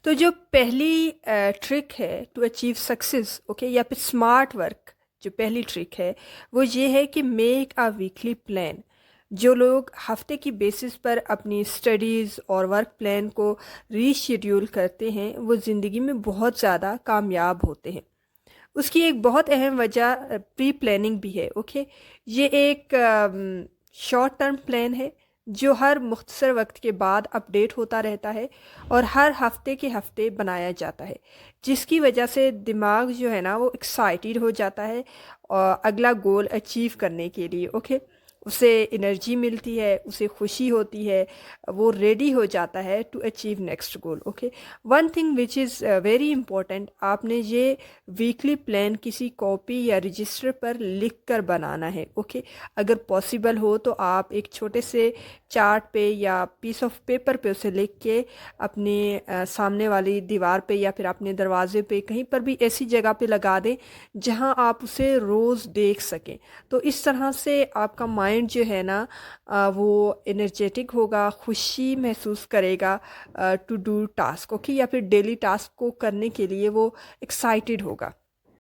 तो जो पहली ट्रिक है टू अचीव सक्सेस, ओके, या फिर स्मार्ट वर्क, जो पहली ट्रिक है वो ये है कि मेक अ वीकली प्लान। जो लोग हफ्ते की बेसिस पर अपनी स्टडीज़ और वर्क प्लान को रीशेड्यूल करते हैं वो ज़िंदगी में बहुत ज़्यादा कामयाब होते हैं। उसकी एक बहुत अहम वजह प्री प्लानिंग भी है, ओके। ये एक शॉर्ट टर्म प्लान है जो हर मुख्तसर वक्त के बाद अपडेट होता रहता है और हर हफ्ते के हफ्ते बनाया जाता है, जिसकी वजह से दिमाग जो है ना वो एक्साइटेड हो जाता है और अगला गोल अचीव करने के लिए, ओके। उसे एनर्जी मिलती है, उसे खुशी होती है, वो रेडी हो जाता है to achieve next goal, okay. One thing which is very important, आपने ये वीकली प्लान किसी कॉपी या रजिस्टर पर लिख कर बनाना है, ओके। अगर पॉसिबल हो तो आप एक छोटे से चार्ट पे या पीस ऑफ पेपर पे उसे लिख के अपने सामने वाली दीवार पे या फिर अपने दरवाजे पे कहीं पर भी ऐसी जगह पे लगा दें जहां आप उसे रोज़ देख सकें। तो इस तरह से आपका माइंड जो है ना वो एनर्जेटिक होगा, खुशी महसूस करेगा टू डू टास्क, ओके, या फिर डेली टास्क को करने के लिए वो एक्साइटेड होगा।